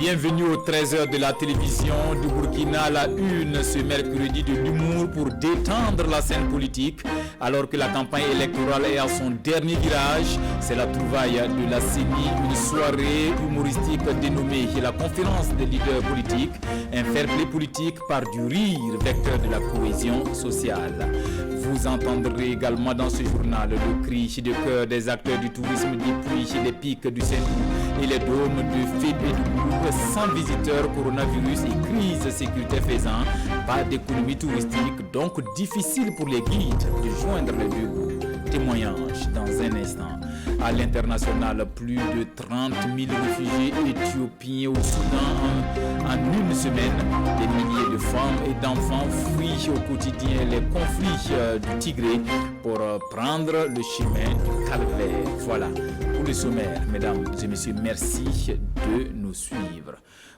Bienvenue aux 13h de la télévision du Burkina, la une ce mercredi de l'humour pour détendre la scène politique. Alors que la campagne électorale est à son dernier virage, c'est la trouvaille de la CENI, une soirée humoristique dénommée la conférence des leaders politiques, un fair-play politique par du rire, vecteur de la cohésion sociale. Vous entendrez également dans ce journal le cri de cœur des acteurs du tourisme depuis les pics du Saint-Louis et les dômes de Fébé-Doubourg, sans visiteurs, coronavirus et crise sécuritaire faisant, pas d'économie touristique, donc difficile pour les guides de joindre les deux bouts. Témoignage dans un instant. À l'international, plus de 30 000 réfugiés éthiopiens au Soudan en une semaine. Des milliers de femmes et d'enfants fuient au quotidien les conflits du Tigré pour prendre le chemin du calvaire. Voilà pour le sommaire. Mesdames et messieurs, merci de nous suivre.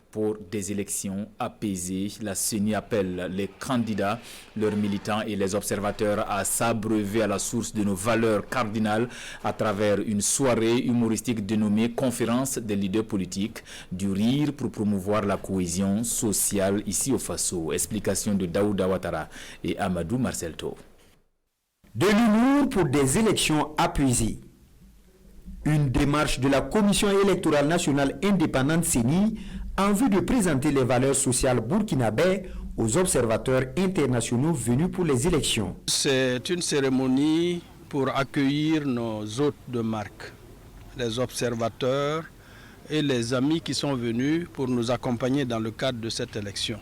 Pour des élections apaisées, la CENI appelle les candidats, leurs militants et les observateurs à s'abreuver à la source de nos valeurs cardinales à travers une soirée humoristique dénommée Conférence des leaders politiques, du rire pour promouvoir la cohésion sociale ici au Faso. Explication de Daouda Ouattara et Amadou Marcelto. De l'humour pour des élections apaisées. Une démarche de la Commission électorale nationale indépendante CENI en vue de présenter les valeurs sociales burkinabais aux observateurs internationaux venus pour les élections. C'est une cérémonie pour accueillir nos hôtes de marque, les observateurs et les amis qui sont venus pour nous accompagner dans le cadre de cette élection.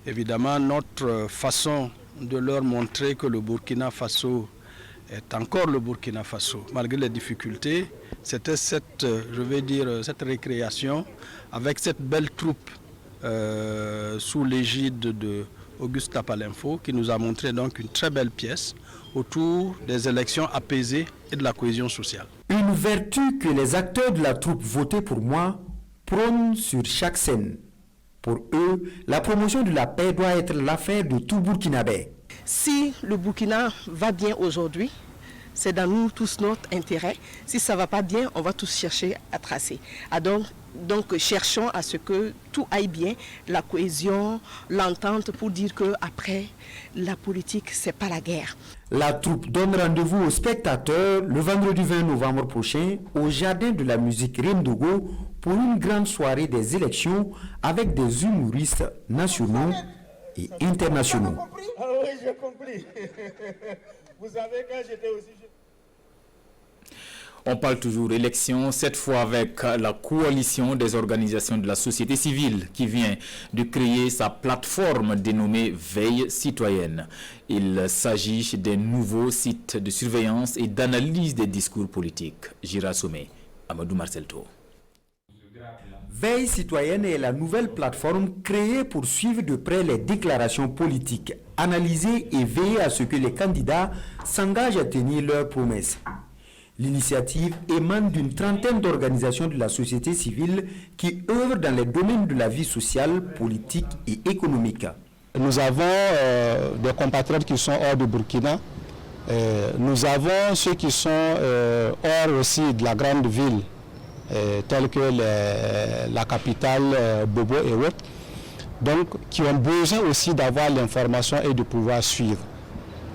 Évidemment, notre façon de leur montrer que le Burkina Faso est encore le Burkina Faso, malgré les difficultés, c'était cette récréation avec cette belle troupe sous l'égide de Auguste Tapalinfo qui nous a montré donc une très belle pièce autour des élections apaisées et de la cohésion sociale. Une vertu que les acteurs de la troupe Votez pour moi prônent sur chaque scène. Pour eux, la promotion de la paix doit être l'affaire de tout Burkinabé. Si le Burkina va bien aujourd'hui, c'est dans nous tous notre intérêt. Si ça ne va pas bien, on va tous chercher à tracer. Donc cherchons à ce que tout aille bien, la cohésion, l'entente pour dire qu'après, la politique, ce n'est pas la guerre. La troupe donne rendez-vous aux spectateurs le vendredi 20 novembre prochain au Jardin de la musique Rimdogo pour une grande soirée des élections avec des humoristes nationaux et internationaux. Ah oui, j'ai compris. Vous savez, quand j'étais aussi... On parle toujours élection, cette fois avec la coalition des organisations de la société civile qui vient de créer sa plateforme dénommée Veille citoyenne. Il s'agit d'un nouveau site de surveillance et d'analyse des discours politiques. Gira Somé, Amadou Marcelto. Veille citoyenne est la nouvelle plateforme créée pour suivre de près les déclarations politiques, analyser et veiller à ce que les candidats s'engagent à tenir leurs promesses. L'initiative émane d'une trentaine d'organisations de la société civile qui œuvrent dans les domaines de la vie sociale, politique et économique. Nous avons des compatriotes qui sont hors du Burkina. Nous avons ceux qui sont hors aussi de la grande ville, telles que la capitale Bobo et autres, donc qui ont besoin aussi d'avoir l'information et de pouvoir suivre.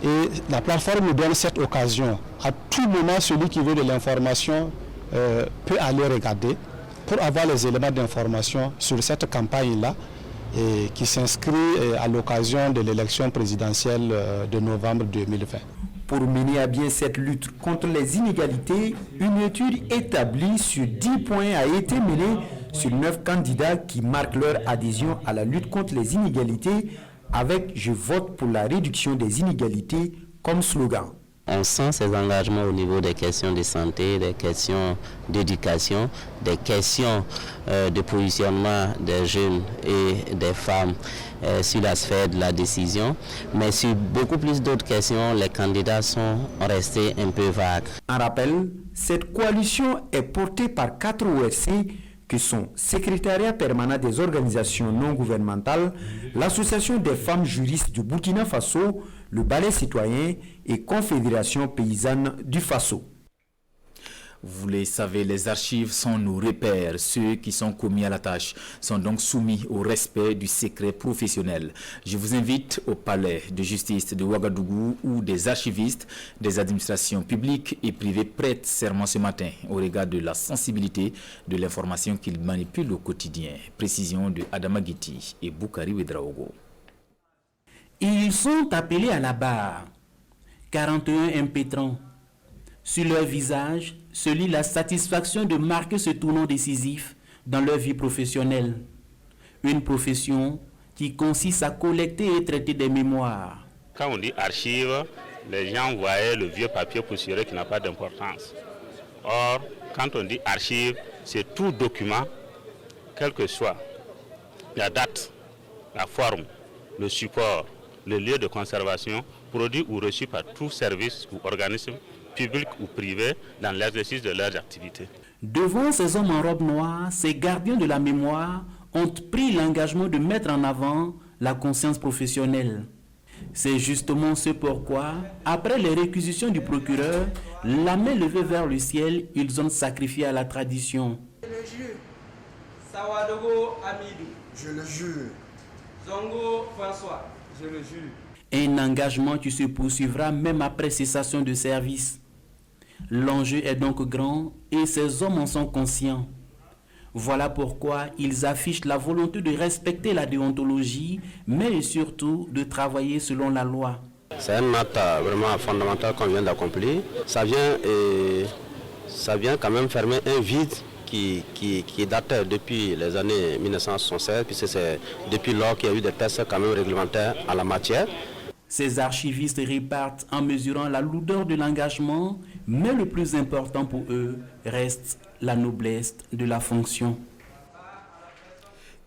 Et la plateforme nous donne cette occasion. À tout moment, celui qui veut de l'information peut aller regarder pour avoir les éléments d'information sur cette campagne-là qui s'inscrit à l'occasion de l'élection présidentielle de novembre 2020. Pour mener à bien cette lutte contre les inégalités, une étude établie sur 10 points a été menée sur 9 candidats qui marquent leur adhésion à la lutte contre les inégalités avec « Je vote pour la réduction des inégalités » comme slogan. On sent ces engagements au niveau des questions de santé, des questions d'éducation, des questions de positionnement des jeunes et des femmes sur la sphère de la décision. Mais sur beaucoup plus d'autres questions, les candidats sont restés un peu vagues. En rappel, cette coalition est portée par 4 ORC que sont Secrétariat permanent des organisations non gouvernementales, l'Association des femmes juristes du Burkina Faso, le Balai citoyen et Confédération paysanne du Faso. Vous les savez, les archives sont nos repères. Ceux qui sont commis à la tâche sont donc soumis au respect du secret professionnel. Je vous invite au palais de justice de Ouagadougou où des archivistes des administrations publiques et privées prêtent serment ce matin au regard de la sensibilité de l'information qu'ils manipulent au quotidien. Précision de Adama Guiti et Boukari Ouedraogo. Ils sont appelés à la barre. 41 impétrants. Sur leur visage se lit la satisfaction de marquer ce tournant décisif dans leur vie professionnelle. Une profession qui consiste à collecter et traiter des mémoires. Quand on dit archive, les gens voyaient le vieux papier poussiéreux qui n'a pas d'importance. Or, quand on dit archive, c'est tout document, quel que soit la date, la forme, le support, le lieu de conservation, produit ou reçu par tout service ou organisme public ou privé dans l'exercice de leurs activités. Devant ces hommes en robe noire, ces gardiens de la mémoire ont pris l'engagement de mettre en avant la conscience professionnelle. C'est justement ce pourquoi, après les réquisitions du procureur, la main levée vers le ciel, ils ont sacrifié à la tradition. Je le jure. Sawadogo Amidou. Je le jure. Zongo François. Je le jure. Un engagement qui se poursuivra même après cessation de service. L'enjeu est donc grand et ces hommes en sont conscients. Voilà pourquoi ils affichent la volonté de respecter la déontologie, mais surtout de travailler selon la loi. C'est un acte vraiment fondamental qu'on vient d'accomplir. Ça vient quand même fermer un vide qui date depuis les années 1976, puisque c'est depuis lors qu'il y a eu des tests quand même réglementaires en la matière. Ces archivistes repartent en mesurant la lourdeur de l'engagement, mais le plus important pour eux reste la noblesse de la fonction.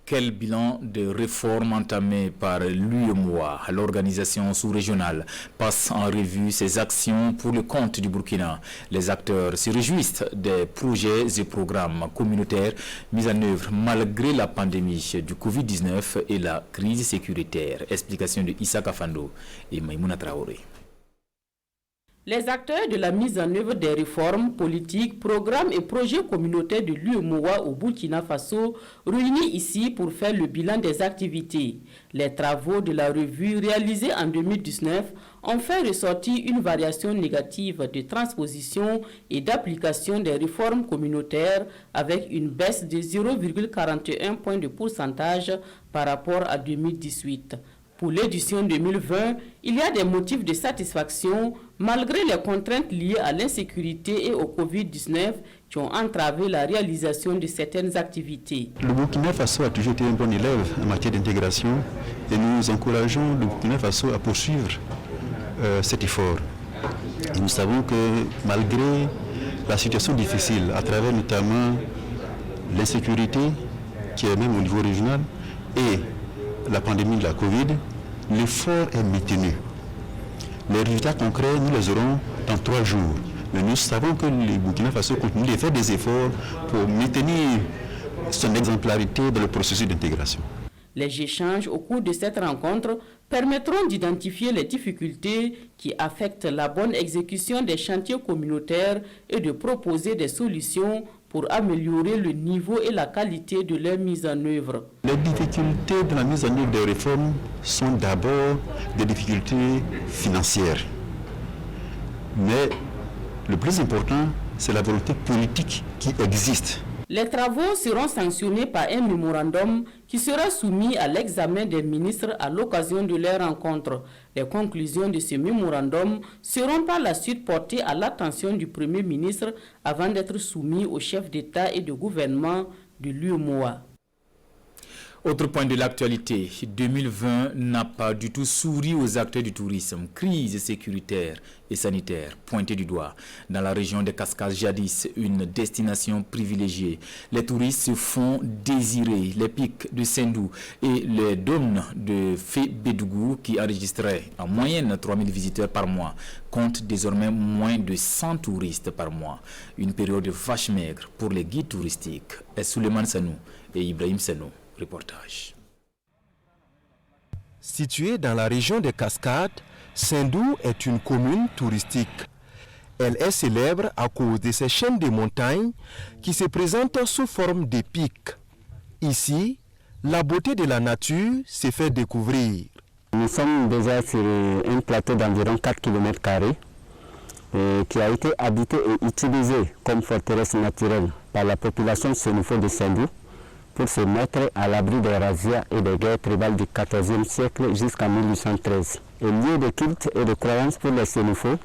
Quel bilan de réforme entamé par l'UEMOA, l'organisation sous-régionale, passe en revue ses actions pour le compte du Burkina. Les acteurs se réjouissent des projets et programmes communautaires mis en œuvre malgré la pandémie du Covid-19 et la crise sécuritaire. Explication de Issa Kafando et Maïmouna Traoré. Les acteurs de la mise en œuvre des réformes politiques, programmes et projets communautaires de l'UEMOA au Burkina Faso réunis ici pour faire le bilan des activités. Les travaux de la revue réalisés en 2019 ont fait ressortir une variation négative de transposition et d'application des réformes communautaires avec une baisse de 0,41 points de pourcentage par rapport à 2018. Pour l'édition 2020, il y a des motifs de satisfaction malgré les contraintes liées à l'insécurité et au Covid-19 qui ont entravé la réalisation de certaines activités. Le Burkina Faso a toujours été un bon élève en matière d'intégration et nous encourageons le Burkina Faso à poursuivre cet effort. Et nous savons que malgré la situation difficile, à travers notamment l'insécurité qui est même au niveau régional et la pandémie de la Covid, l'effort est maintenu. Les résultats concrets, nous les aurons dans 3 jours. Mais nous savons que le Burkina Faso continue de faire des efforts pour maintenir son exemplarité dans le processus d'intégration. Les échanges au cours de cette rencontre permettront d'identifier les difficultés qui affectent la bonne exécution des chantiers communautaires et de proposer des solutions pour améliorer le niveau et la qualité de leur mise en œuvre. Les difficultés de la mise en œuvre des réformes sont d'abord des difficultés financières. Mais le plus important, c'est la volonté politique qui existe. Les travaux seront sanctionnés par un mémorandum qui sera soumis à l'examen des ministres à l'occasion de leur rencontre. Les conclusions de ce mémorandum seront par la suite portées à l'attention du Premier ministre avant d'être soumis au chef d'État et de gouvernement de l'UEMOA. Autre point de l'actualité, 2020 n'a pas du tout souri aux acteurs du tourisme. Crise sécuritaire et sanitaire pointée du doigt. Dans la région des Cascades, jadis une destination privilégiée, les touristes se font désirer. Les pics de Sendou et les dômes de Fébédougou, qui enregistraient en moyenne 3000 visiteurs par mois, comptent désormais moins de 100 touristes par mois. Une période de vache maigre pour les guides touristiques. Et Souleymane Sanou et Ibrahim Sanou. Reportage. Située dans la région des Cascades, Sendou est une commune touristique. Elle est célèbre à cause de ses chaînes de montagnes qui se présentent sous forme de pics. Ici, la beauté de la nature se fait découvrir. Nous sommes déjà sur un plateau d'environ 4 km qui a été habité et utilisé comme forteresse naturelle par la population sénoufo de Sendou pour se mettre à l'abri des razzias et des guerres tribales du XIVe siècle jusqu'en 1813. Et lieu de culte et de croyance pour les sénoufos,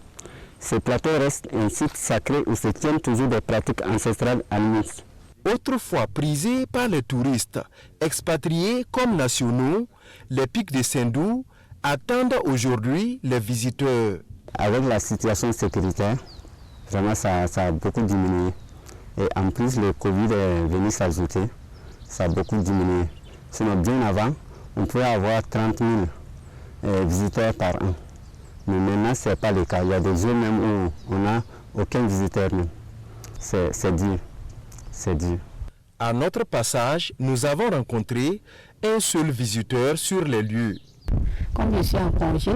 ce plateau reste un site sacré où se tiennent toujours des pratiques ancestrales animistes. Autrefois prisés par les touristes, expatriés comme nationaux, les pics de Sendou attendent aujourd'hui les visiteurs. Avec la situation sécuritaire, vraiment ça a beaucoup diminué. Et en plus, le Covid est venu s'ajouter, ça a beaucoup diminué. Sinon, bien avant, on pouvait avoir 30 000 visiteurs par an. Mais maintenant, ce n'est pas le cas. Il y a des jours même où on n'a aucun visiteur. C'est dur. C'est dur. À notre passage, nous avons rencontré un seul visiteur sur les lieux. Comme je suis en congé,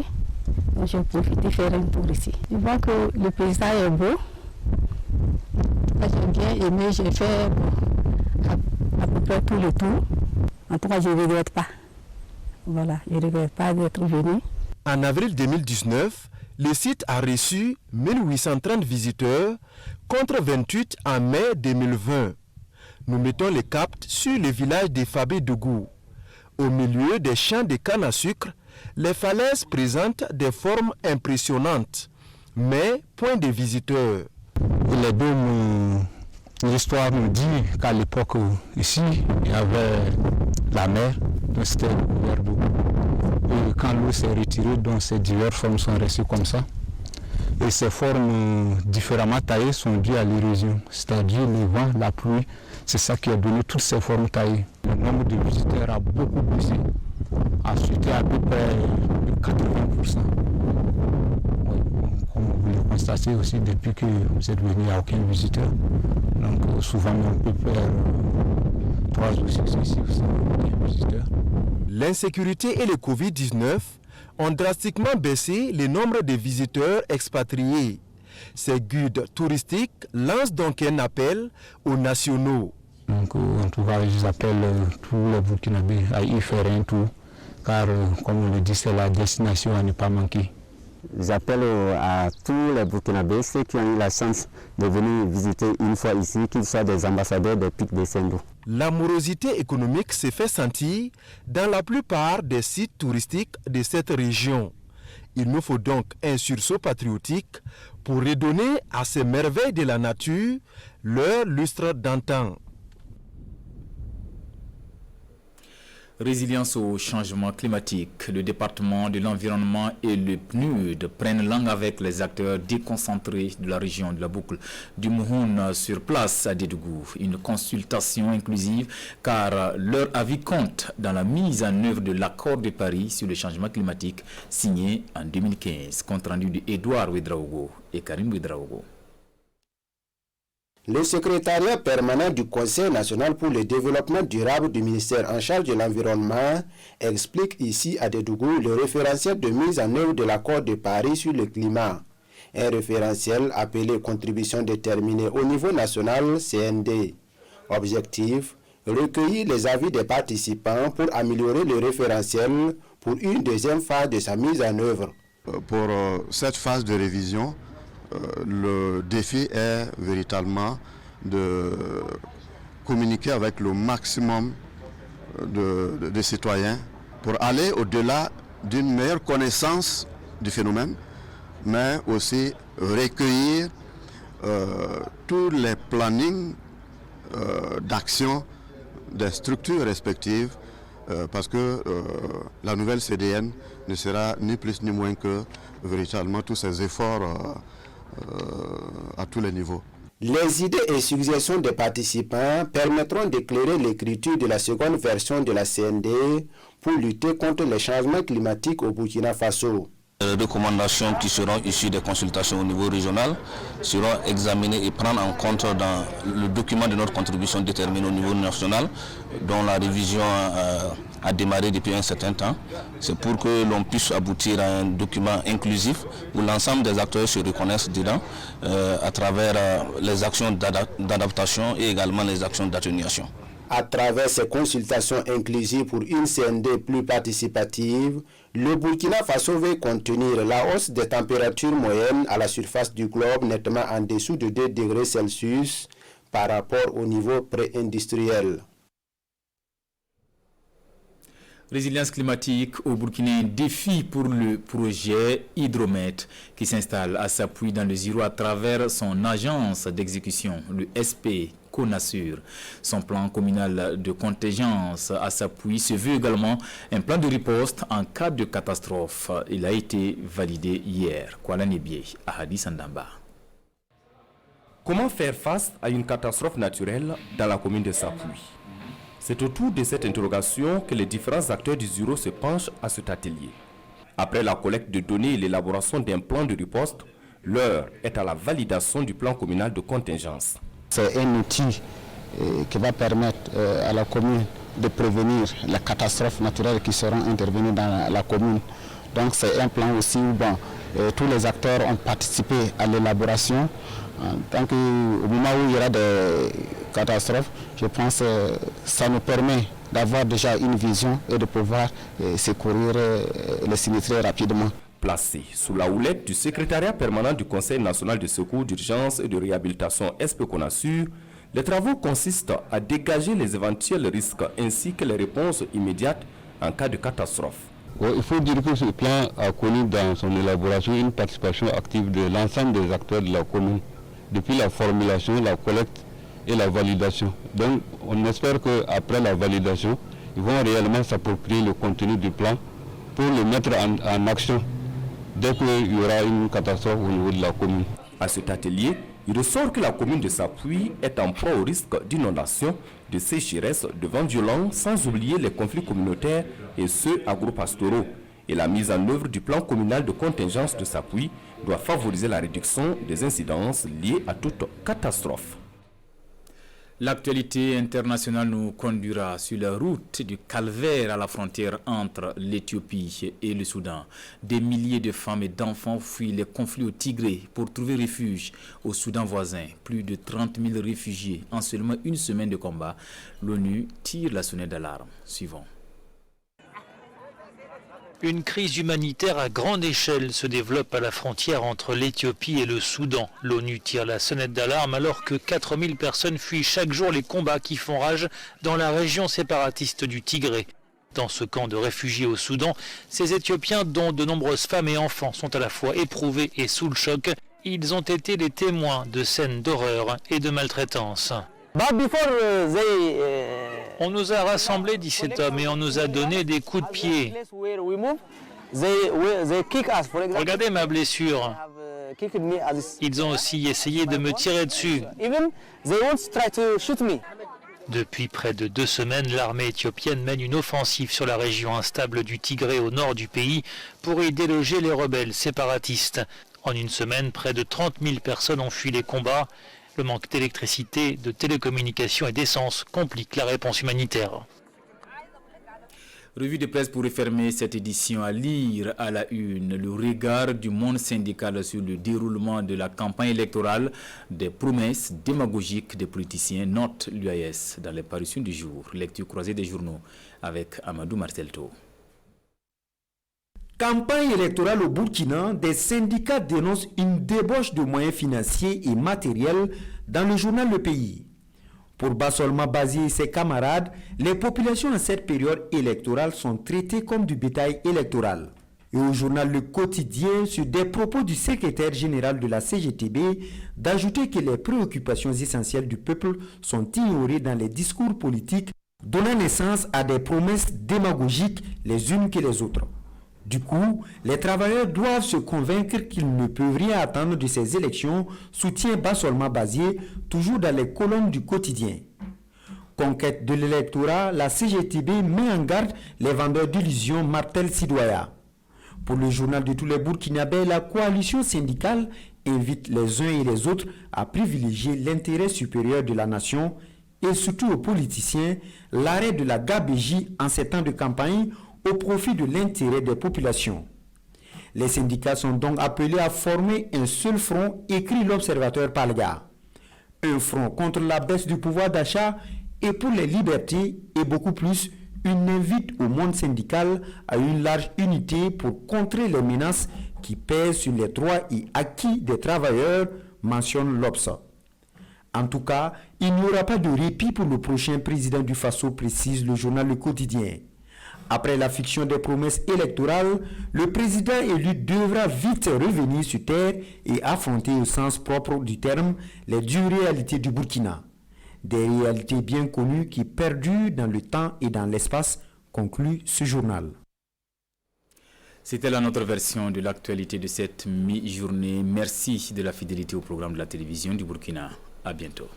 j'ai profité de faire un tour ici. Je vois que le paysage est beau. J'ai bien aimé, j'ai fait à peu près tout le tour. En tout cas, je ne regrette pas. Voilà, je ne regrette pas d'être venu. En avril 2019, le site a reçu 1830 visiteurs contre 28 en mai 2020. Nous mettons le cap sur le village de Fabé-Dougou. Au milieu des champs de canne à sucre, les falaises présentent des formes impressionnantes, mais point de visiteurs. L'histoire nous dit qu'à l'époque, ici, il y avait la mer, donc c'était couvert d'eau. Et quand l'eau s'est retirée, donc ces diverses formes sont restées comme ça. Et ces formes différemment taillées sont dues à l'érosion, c'est-à-dire le vent, la pluie, c'est ça qui a donné toutes ces formes taillées. Le nombre de visiteurs a beaucoup baissé, a chuté à peu près de 80%. Comme vous le constatez aussi, depuis que vous êtes venu, il n'y a aucun visiteur. Donc souvent on peut faire 3 ou 6 ici, aucun visiteur. L'insécurité et le Covid-19 ont drastiquement baissé le nombre de visiteurs expatriés. Ces guides touristiques lancent donc un appel aux nationaux. Donc, en tout cas, j'appelle tous les Burkinabés à y faire un tour, car, comme on le dit, c'est la destination à ne pas manquer. J'appelle à tous les Burkinabés, ceux qui ont eu la chance de venir visiter une fois ici, qu'ils soient des ambassadeurs des pics de Sendou. L'amorosité économique se fait sentir dans la plupart des sites touristiques de cette région. Il nous faut donc un sursaut patriotique pour redonner à ces merveilles de la nature leur lustre d'antan. Résilience au changement climatique, le département de l'environnement et le PNUD prennent langue avec les acteurs déconcentrés de la région de la boucle du Mouhoun sur place à Dédougou. Une consultation inclusive car leur avis compte dans la mise en œuvre de l'accord de Paris sur le changement climatique signé en 2015. Compte rendu de Edouard Ouedraogo et Karim Ouedraogo. Le secrétariat permanent du Conseil national pour le développement durable du ministère en charge de l'environnement explique ici à Dédougou le référentiel de mise en œuvre de l'accord de Paris sur le climat. Un référentiel appelé contribution déterminée au niveau national CND. Objectif, recueillir les avis des participants pour améliorer le référentiel pour une deuxième phase de sa mise en œuvre. Pour cette phase de révision, le défi est véritablement de communiquer avec le maximum de citoyens pour aller au-delà d'une meilleure connaissance du phénomène, mais aussi recueillir tous les plannings d'action des structures respectives parce que la nouvelle CDN ne sera ni plus ni moins que véritablement tous ces efforts à tous les niveaux. Les idées et suggestions des participants permettront d'éclairer l'écriture de la seconde version de la CND pour lutter contre les changements climatiques au Burkina Faso. Les recommandations qui seront issues des consultations au niveau régional seront examinées et prendre en compte dans le document de notre contribution déterminée au niveau national, dont la révision a démarré depuis un certain temps. C'est pour que l'on puisse aboutir à un document inclusif où l'ensemble des acteurs se reconnaissent dedans à travers les actions d'adaptation et également les actions d'atténuation. À travers ces consultations inclusives pour une CND plus participative, le Burkina Faso veut contenir la hausse des températures moyennes à la surface du globe nettement en dessous de 2 degrés Celsius par rapport au niveau pré-industriel. Résilience climatique au Burkina, un défi pour le projet Hydromet qui s'installe à Sapoui dans le Ziro à travers son agence d'exécution, le SP Conasur. Son plan communal de contingence à Sapoui se veut également un plan de riposte en cas de catastrophe. Il a été validé hier. Kuala Nebie, Ahadi Sandamba. Comment faire face à une catastrophe naturelle dans la commune de Sapoui? C'est autour de cette interrogation que les différents acteurs du Ziro se penchent à cet atelier. Après la collecte de données et l'élaboration d'un plan de riposte, l'heure est à la validation du plan communal de contingence. C'est un outil qui va permettre à la commune de prévenir les catastrophes naturelles qui seront intervenues dans la commune. Donc c'est un plan aussi où tous les acteurs ont participé à l'élaboration. Donc au moment où il y aura des catastrophes, je pense que ça nous permet d'avoir déjà une vision et de pouvoir secourir les sinistrés rapidement. Placé sous la houlette du secrétariat permanent du Conseil national de secours d'urgence et de réhabilitation SP Conasur, les travaux consistent à dégager les éventuels risques ainsi que les réponses immédiates en cas de catastrophe. Il faut dire que ce plan a connu dans son élaboration une participation active de l'ensemble des acteurs de la commune, depuis la formulation, la collecte et la validation. Donc on espère qu'après la validation, ils vont réellement s'approprier le contenu du plan pour le mettre en action dès qu'il y aura une catastrophe au niveau de la commune. À cet atelier, il ressort que la commune de Sapoui est en proie au risque d'inondation, de sécheresse, de vents violents, sans oublier les conflits communautaires et ceux agro-pastoraux. Et la mise en œuvre du plan communal de contingence de Sapoui doit favoriser la réduction des incidences liées à toute catastrophe. L'actualité internationale nous conduira sur la route du calvaire à la frontière entre l'Éthiopie et le Soudan. Des milliers de femmes et d'enfants fuient les conflits au Tigré pour trouver refuge au Soudan voisin. Plus de 30 000 réfugiés en seulement une semaine de combat. L'ONU tire la sonnette d'alarme. Suivons. Une crise humanitaire à grande échelle se développe à la frontière entre l'Éthiopie et le Soudan. L'ONU tire la sonnette d'alarme alors que 4000 personnes fuient chaque jour les combats qui font rage dans la région séparatiste du Tigré. Dans ce camp de réfugiés au Soudan, ces Éthiopiens, dont de nombreuses femmes et enfants, sont à la fois éprouvés et sous le choc. Ils ont été les témoins de scènes d'horreur et de maltraitance. On nous a rassemblés, dit cet homme, et on nous a donné des coups de pied. Regardez ma blessure. Ils ont aussi essayé de me tirer dessus. Depuis près de 2 semaines, l'armée éthiopienne mène une offensive sur la région instable du Tigré au nord du pays pour y déloger les rebelles séparatistes. En une semaine, près de 30 000 personnes ont fui les combats. Le manque d'électricité, de télécommunications et d'essence complique la réponse humanitaire. Revue de presse pour refermer cette édition à lire à la une. Le regard du monde syndical sur le déroulement de la campagne électorale, des promesses démagogiques des politiciens, note l'UAS dans les parutions du jour. Lecture croisée des journaux avec Amadou Marcelto. Campagne électorale au Burkina, des syndicats dénoncent une débauche de moyens financiers et matériels dans le journal Le Pays. Pour Bassolma Bazi et ses camarades, les populations en cette période électorale sont traitées comme du bétail électoral. Et au journal Le Quotidien, sur des propos du secrétaire général de la CGTB, d'ajouter que les préoccupations essentielles du peuple sont ignorées dans les discours politiques, donnant naissance à des promesses démagogiques les unes que les autres. Du coup, les travailleurs doivent se convaincre qu'ils ne peuvent rien attendre de ces élections, soutient Bassolma Bazié, toujours dans les colonnes du quotidien. Conquête de l'électorat, la CGTB met en garde les vendeurs d'illusions, Martel Sidoya. Pour le journal de tous les Burkinabés, la coalition syndicale invite les uns et les autres à privilégier l'intérêt supérieur de la nation et surtout aux politiciens l'arrêt de la gabégie en ces temps de campagne au profit de l'intérêt des populations. Les syndicats sont donc appelés à former un seul front, écrit l'Observateur Palga. Un front contre la baisse du pouvoir d'achat et pour les libertés et beaucoup plus, une invite au monde syndical à une large unité pour contrer les menaces qui pèsent sur les droits et acquis des travailleurs, mentionne l'Obs. En tout cas, il n'y aura pas de répit pour le prochain président du Faso, précise le journal Le Quotidien. Après la fiction des promesses électorales, le président élu devra vite revenir sur terre et affronter au sens propre du terme les dures réalités du Burkina. Des réalités bien connues qui perdurent dans le temps et dans l'espace, conclut ce journal. C'était là notre version de l'actualité de cette mi-journée. Merci de la fidélité au programme de la télévision du Burkina. À bientôt.